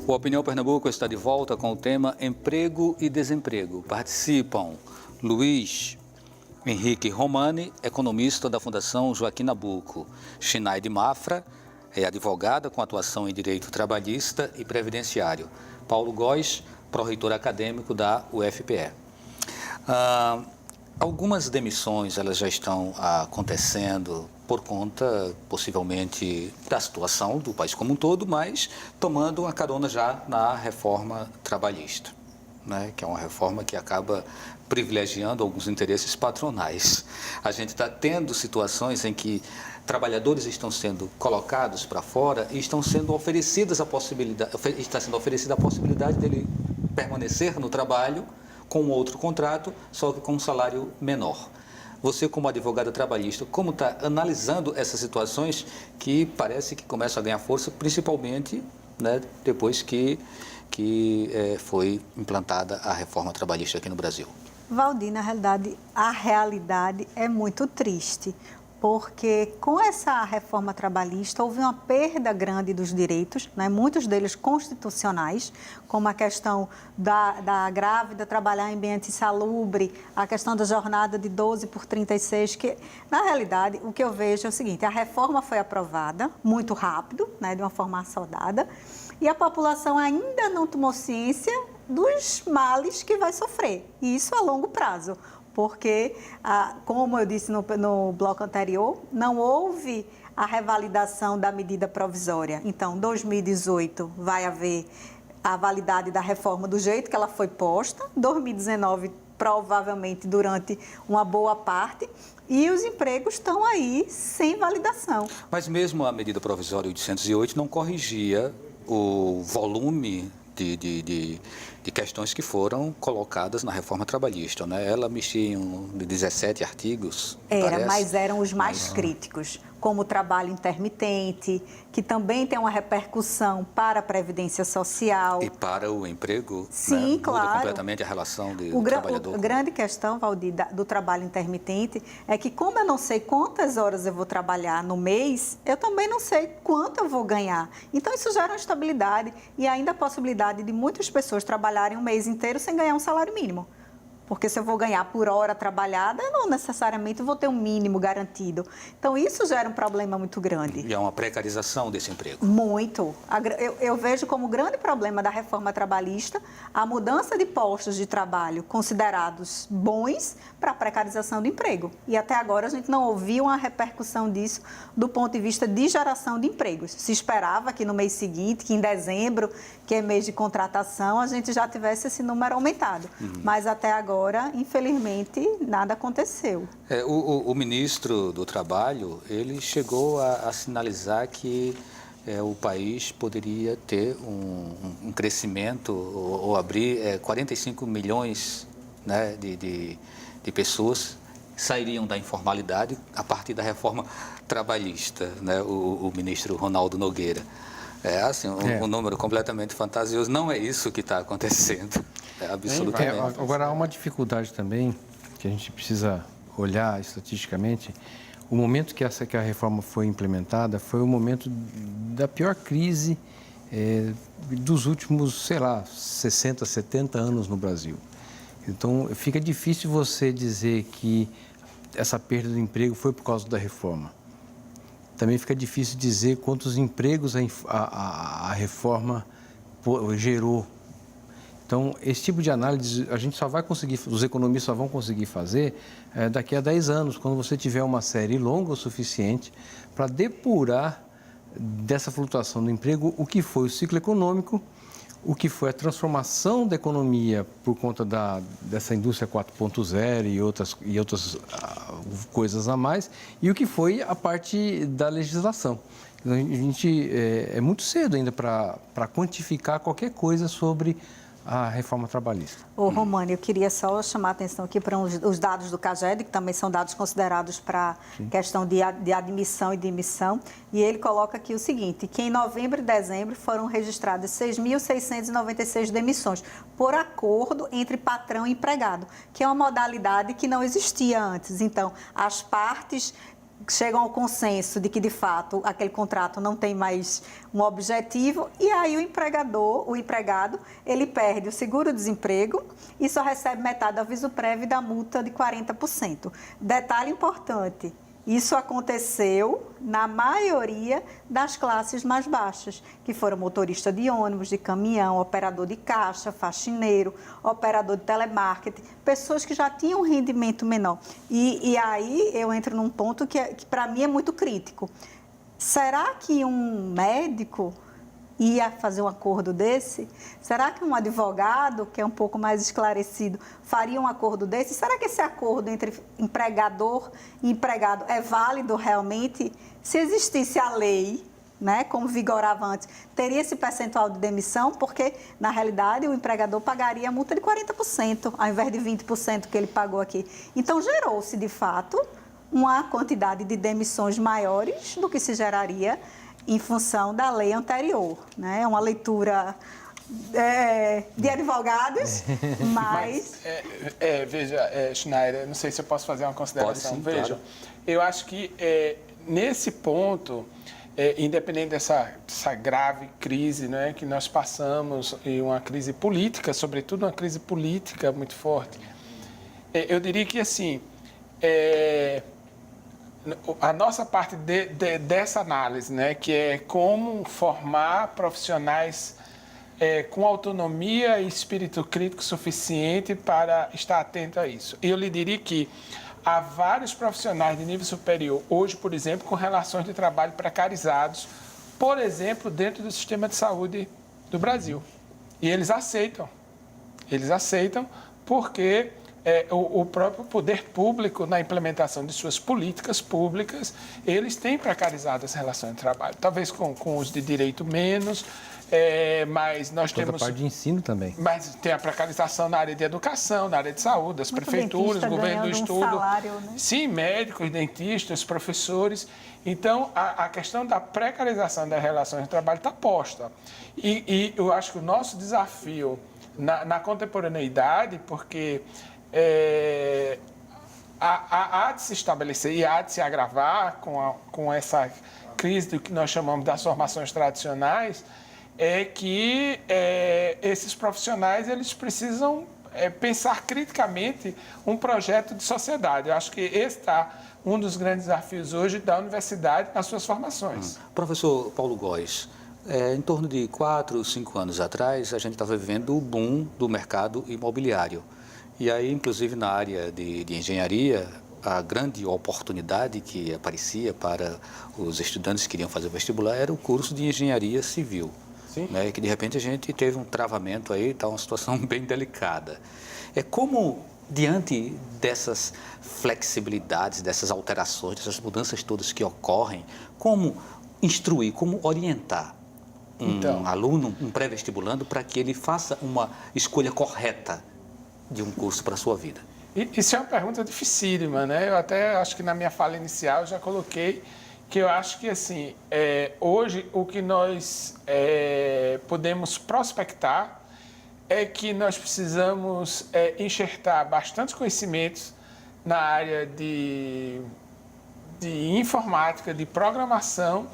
O Opinião Pernambuco está de volta com o tema Emprego e Desemprego. Participam Luiz Henrique Romani, economista da Fundação Joaquim Nabuco. Shinaide Mafra, é advogada com atuação em direito trabalhista e previdenciário. Paulo Góes, pró-reitor acadêmico da UFPE. Algumas demissões elas já estão acontecendo por conta, possivelmente, da situação do país como um todo, mas tomando uma carona já na reforma trabalhista, né? Que é uma reforma que acaba privilegiando alguns interesses patronais. A gente está tendo situações em que trabalhadores estão sendo colocados para fora e estão sendo oferecidas está sendo oferecida a possibilidade dele permanecer no trabalho com outro contrato, só que com um salário menor. Você, como advogada trabalhista, como está analisando essas situações que parece que começam a ganhar força, principalmente, né, depois que foi implantada a reforma trabalhista aqui no Brasil? Valdir, na realidade, a realidade é muito triste, porque com essa reforma trabalhista houve uma perda grande dos direitos, né, muitos deles constitucionais, como a questão da grávida trabalhar em ambiente insalubre, a questão da jornada de 12 por 36, que, na realidade, o que eu vejo é o seguinte: a reforma foi aprovada muito rápido, né, de uma forma assodada, e a população ainda não tomou ciência dos males que vai sofrer, e isso a longo prazo. Porque, como eu disse no bloco anterior, não houve a revalidação da medida provisória. Então, 2018 vai haver a validade da reforma do jeito que ela foi posta, 2019 provavelmente durante uma boa parte, e os empregos estão aí sem validação. Mas mesmo a medida provisória 808 não corrigia o volume de questões que foram colocadas na reforma trabalhista, né? Ela mexia em 17 artigos, mas eram os mais críticos, como o trabalho intermitente, que também tem uma repercussão para a Previdência Social. E para o emprego, sim, né? claro. Muda completamente a relação do trabalhador. A grande questão, Valdir, do trabalho intermitente é que, como eu não sei quantas horas eu vou trabalhar no mês, eu também não sei quanto eu vou ganhar. Então, isso gera uma estabilidade e ainda a possibilidade de muitas pessoas trabalharem um mês inteiro sem ganhar um salário mínimo. Porque se eu vou ganhar por hora trabalhada, eu não necessariamente vou ter um mínimo garantido. Então, isso gera um problema muito grande. E é uma precarização desse emprego. Muito. Eu vejo como grande problema da reforma trabalhista a mudança de postos de trabalho considerados bons para a precarização do emprego. E até agora a gente não ouviu uma repercussão disso do ponto de vista de geração de empregos. Se esperava que no mês seguinte, que em dezembro, que é mês de contratação, a gente já tivesse esse número aumentado. Mas até agora, infelizmente, nada aconteceu. O ministro do Trabalho, ele chegou a sinalizar que o país poderia ter um crescimento ou abrir 45 milhões, né, de pessoas sairiam da informalidade a partir da reforma trabalhista, né, o ministro Ronaldo Nogueira. Um número completamente fantasioso. Não é isso que está acontecendo. Absolutamente. Agora, há uma dificuldade também, que a gente precisa olhar estatisticamente. O momento que a reforma foi implementada foi o momento da pior crise dos últimos, 60, 70 anos no Brasil. Então, fica difícil você dizer que essa perda do emprego foi por causa da reforma. Também fica difícil dizer quantos empregos a reforma gerou. Então, esse tipo de análise a gente só vai conseguir, os economistas só vão conseguir fazer daqui a 10 anos, quando você tiver uma série longa o suficiente para depurar dessa flutuação do emprego o que foi o ciclo econômico, o que foi a transformação da economia por conta dessa indústria 4.0 e outras coisas a mais, e o que foi a parte da legislação. Então, a gente é muito cedo ainda para quantificar qualquer coisa sobre a reforma trabalhista. Romani, eu queria só chamar a atenção aqui para os dados do CAGED, que também são dados considerados para questão de admissão e demissão, e ele coloca aqui o seguinte, que em novembro e dezembro foram registradas 6.696 demissões, por acordo entre patrão e empregado, que é uma modalidade que não existia antes. Então, as partes chegam ao consenso de que, de fato, aquele contrato não tem mais um objetivo, e aí o empregado, ele perde o seguro-desemprego e só recebe metade do aviso prévio e da multa de 40%. Detalhe importante, isso aconteceu na maioria das classes mais baixas, que foram motorista de ônibus, de caminhão, operador de caixa, faxineiro, operador de telemarketing, pessoas que já tinham um rendimento menor. E aí eu entro num ponto que para mim é muito crítico. Será que um médico ia fazer um acordo desse? Será que um advogado, que é um pouco mais esclarecido, faria um acordo desse? Será que esse acordo entre empregador e empregado é válido realmente? Se existisse a lei, né, como vigorava antes, teria esse percentual de demissão? Porque, na realidade, o empregador pagaria a multa de 40%, ao invés de 20% que ele pagou aqui. Então, gerou-se, de fato, uma quantidade de demissões maiores do que se geraria em função da lei anterior, né? É uma leitura de advogados, mas... Veja, Schneider, não sei se eu posso fazer uma consideração. Pode sim, veja, claro. Eu acho que nesse ponto, independente dessa grave crise, né, que nós passamos, e uma crise política, sobretudo uma crise política muito forte, eu diria que, assim, a nossa parte dessa análise, né, que é como formar profissionais com autonomia e espírito crítico suficiente para estar atento a isso. Eu lhe diria que há vários profissionais de nível superior, hoje, por exemplo, com relações de trabalho precarizados, por exemplo, dentro do sistema de saúde do Brasil. E eles aceitam porque o próprio poder público, na implementação de suas políticas públicas, eles têm precarizado as relações de trabalho. Talvez com os de direito menos, mas nós Toda temos... a parte de ensino também. Mas tem a precarização na área de educação, na área de saúde, das prefeituras, governo do estudo. Salário, né? Sim, médicos, dentistas, professores. Então, a questão da precarização das relações de trabalho está posta. E eu acho que o nosso desafio na contemporaneidade, porque há de se estabelecer e há de se agravar com essa crise do que nós chamamos das formações tradicionais, é que esses profissionais eles precisam pensar criticamente um projeto de sociedade. Eu acho que esse está um dos grandes desafios hoje da universidade nas suas formações. Professor Paulo Góes, em torno de 4, 5 anos atrás, a gente estava vivendo o boom do mercado imobiliário. E aí, inclusive, na área de engenharia, a grande oportunidade que aparecia para os estudantes que queriam fazer o vestibular era o curso de engenharia civil. Sim. Né? Que, de repente, a gente teve um travamento aí, está uma situação bem delicada. Como, diante dessas flexibilidades, dessas alterações, dessas mudanças todas que ocorrem, como instruir, como orientar um aluno, um pré-vestibulando, para que ele faça uma escolha correta de um curso para a sua vida? Isso é uma pergunta dificílima, né? Eu até acho que na minha fala inicial já coloquei que eu acho que, assim, hoje o que nós podemos prospectar é que nós precisamos enxertar bastantes conhecimentos na área de informática, de programação,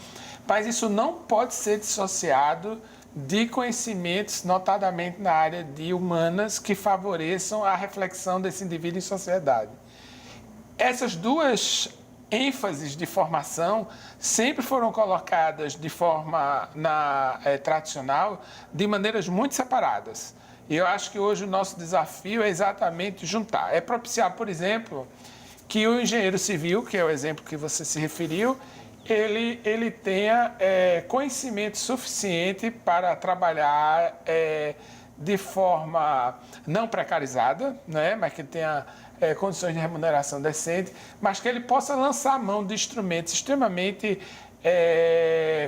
mas isso não pode ser dissociado de conhecimentos, notadamente na área de humanas, que favoreçam a reflexão desse indivíduo em sociedade. Essas duas ênfases de formação sempre foram colocadas de forma tradicional, de maneiras muito separadas. E eu acho que hoje o nosso desafio é exatamente juntar. É propiciar, por exemplo, que o engenheiro civil, que é o exemplo que você se referiu, ele tenha conhecimento suficiente para trabalhar de forma não precarizada, né, mas que tenha condições de remuneração decente, mas que ele possa lançar mão de instrumentos extremamente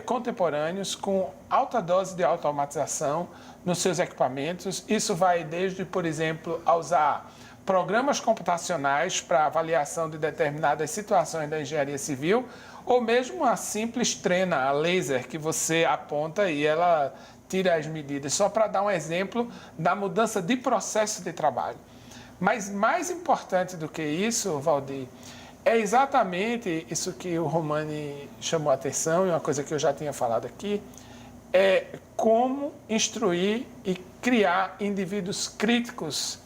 contemporâneos, com alta dose de automatização nos seus equipamentos. Isso vai desde, por exemplo, a usar programas computacionais para avaliação de determinadas situações da engenharia civil, ou mesmo uma simples trena a laser que você aponta e ela tira as medidas, só para dar um exemplo da mudança de processo de trabalho. Mas mais importante do que isso, Valdir, É exatamente isso que o Romani chamou a atenção, e uma coisa que eu já tinha falado aqui, é como instruir e criar indivíduos críticos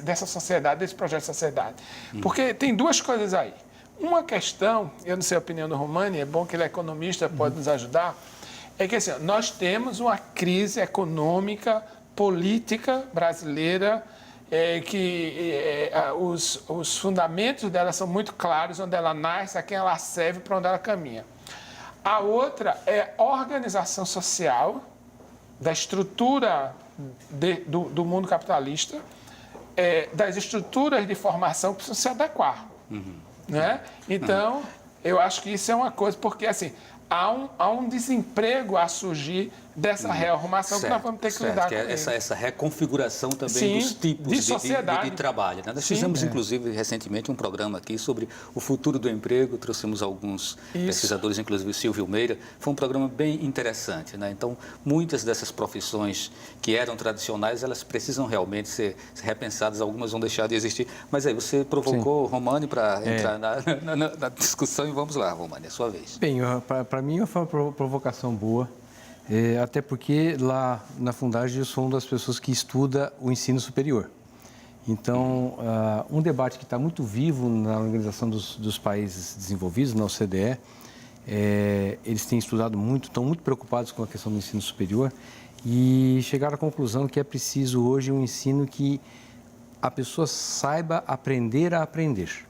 dessa sociedade, desse projeto de sociedade. Porque tem duas coisas aí. Uma questão, eu não sei a opinião do Romani, é bom que ele é economista, pode nos ajudar, é que assim, nós temos uma crise econômica, política brasileira, os fundamentos dela são muito claros, onde ela nasce, a quem ela serve, para onde ela caminha. A outra é a organização social da estrutura do mundo capitalista, das estruturas de formação que precisam se adequar. Né? Então, eu acho que isso é uma coisa, porque assim, há um desemprego a surgir dessa rearrumação que nós vamos ter que lidar com ele. Essa reconfiguração também dos tipos de trabalho. Né? Nós fizemos, inclusive, recentemente um programa aqui sobre o futuro do emprego, trouxemos alguns pesquisadores, inclusive o Silvio Meira. Foi um programa bem interessante. Né? Então, muitas dessas profissões que eram tradicionais, elas precisam realmente ser repensadas, algumas vão deixar de existir. Mas aí, você provocou o Romani para entrar na discussão e vamos lá, Romani, é a sua vez. Bem, para mim foi uma provocação boa. Até porque lá na Fundagem eu sou uma das pessoas que estuda o ensino superior. Então, um debate que está muito vivo na Organização dos Países Desenvolvidos, na OCDE, eles têm estudado muito, estão muito preocupados com a questão do ensino superior e chegaram à conclusão que é preciso hoje um ensino que a pessoa saiba aprender a aprender.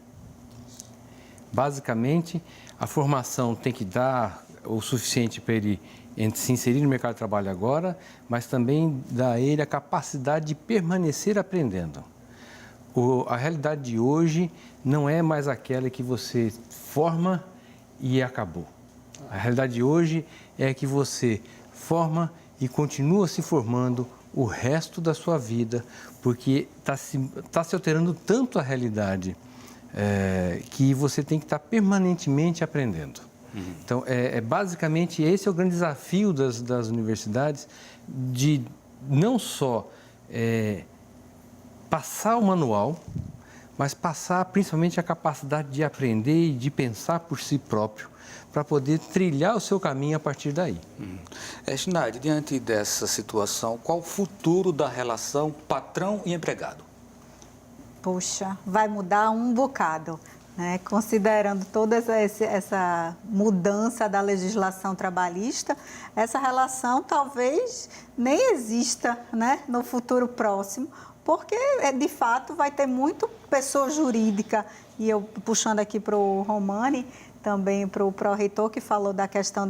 Basicamente, a formação tem que dar o suficiente para ele se inserir no mercado de trabalho agora, mas também dá a ele a capacidade de permanecer aprendendo. A realidade de hoje não é mais aquela que você forma e acabou. A realidade de hoje é que você forma e continua se formando o resto da sua vida, porque está se alterando tanto a realidade que você tem que estar permanentemente aprendendo. Então, basicamente, esse é o grande desafio das universidades, de não só passar o manual, mas passar principalmente a capacidade de aprender e de pensar por si próprio, para poder trilhar o seu caminho a partir daí. Schneid, diante dessa situação, qual o futuro da relação patrão e empregado? Puxa, vai mudar um bocado. Considerando toda essa mudança da legislação trabalhista, essa relação talvez nem exista, né, no futuro próximo, porque, de fato, vai ter muito pessoa jurídica, e eu puxando aqui para o Romani, também para o pró-reitor, que falou da questão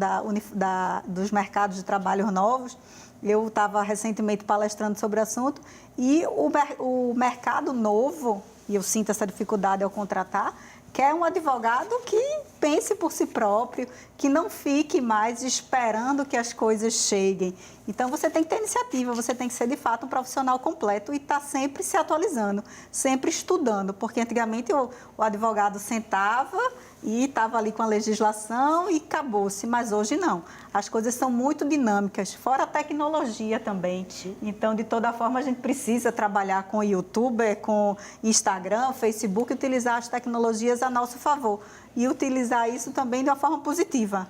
dos mercados de trabalho novos. Eu estava recentemente palestrando sobre o assunto, e o mercado novo, e eu sinto essa dificuldade ao contratar, quer um advogado que pense por si próprio, que não fique mais esperando que as coisas cheguem. Então, você tem que ter iniciativa, você tem que ser, de fato, um profissional completo e estar sempre se atualizando, sempre estudando, porque antigamente o advogado sentava e estava ali com a legislação e acabou-se, mas hoje não. As coisas são muito dinâmicas, fora a tecnologia também. Então, de toda forma, a gente precisa trabalhar com o YouTube, com Instagram, Facebook, utilizar as tecnologias a nosso favor e utilizar isso também de uma forma positiva,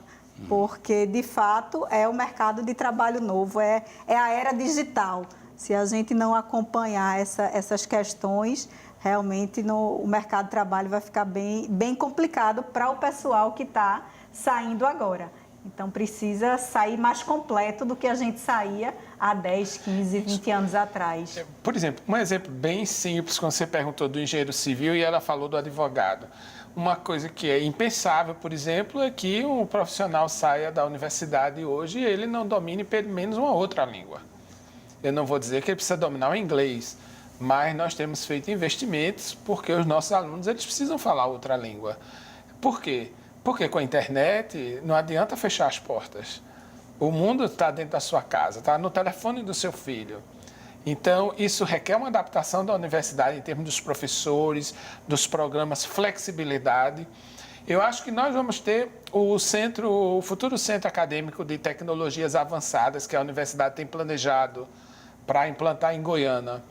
porque, de fato, é o mercado de trabalho novo, é a era digital. Se a gente não acompanhar essas questões, realmente o mercado de trabalho vai ficar bem complicado para o pessoal que está saindo agora. Então, precisa sair mais completo do que a gente saía há 10, 15, 20 anos atrás. Por exemplo, um exemplo bem simples, quando você perguntou do engenheiro civil e ela falou do advogado. Uma coisa que é impensável, por exemplo, é que um profissional saia da universidade hoje e ele não domine pelo menos uma outra língua. Eu não vou dizer que ele precisa dominar o inglês, mas nós temos feito investimentos porque os nossos alunos eles precisam falar outra língua. Por quê? Porque com a internet não adianta fechar as portas. O mundo está dentro da sua casa, está no telefone do seu filho. Então, isso requer uma adaptação da universidade em termos dos professores, dos programas, flexibilidade. Eu acho que nós vamos ter o futuro centro acadêmico de tecnologias avançadas que a universidade tem planejado para implantar em Goiânia.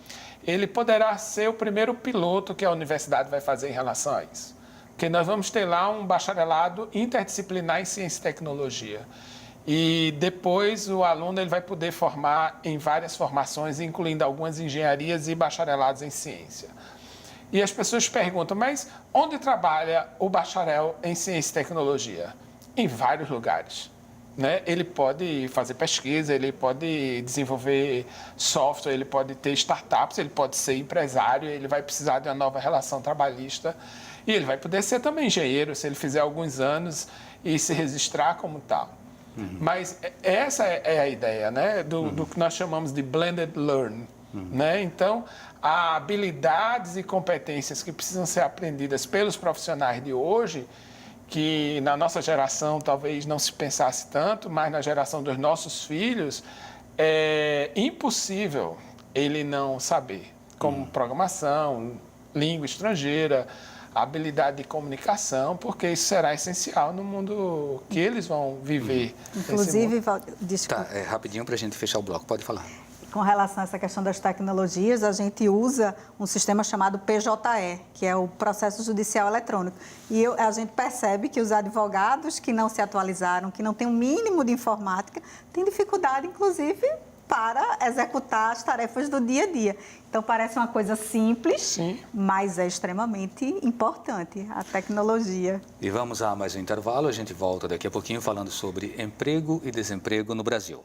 ele poderá ser o primeiro piloto que a universidade vai fazer em relação a isso. Porque nós vamos ter lá um bacharelado interdisciplinar em ciência e tecnologia. E depois o aluno ele vai poder formar em várias formações, incluindo algumas engenharias e bacharelados em ciência. E as pessoas perguntam, mas onde trabalha o bacharel em ciência e tecnologia? Em vários lugares. Né? Ele pode fazer pesquisa, ele pode desenvolver software, ele pode ter startups, ele pode ser empresário, ele vai precisar de uma nova relação trabalhista e ele vai poder ser também engenheiro se ele fizer alguns anos e se registrar como tal. Mas essa é a ideia, né? do que nós chamamos de blended learn. Né? Então, há habilidades e competências que precisam ser aprendidas pelos profissionais de hoje, que na nossa geração talvez não se pensasse tanto, mas na geração dos nossos filhos é impossível ele não saber, como programação, língua estrangeira, habilidade de comunicação, porque isso será essencial no mundo que eles vão viver. Inclusive, desculpa. Tá, rapidinho para a gente fechar o bloco, pode falar. Com relação a essa questão das tecnologias, a gente usa um sistema chamado PJE, que é o Processo Judicial Eletrônico. E a gente percebe que os advogados que não se atualizaram, que não têm um mínimo de informática, têm dificuldade, inclusive, para executar as tarefas do dia a dia. Então, parece uma coisa simples, Sim. mas é extremamente importante a tecnologia. E vamos a mais um intervalo, a gente volta daqui a pouquinho falando sobre emprego e desemprego no Brasil.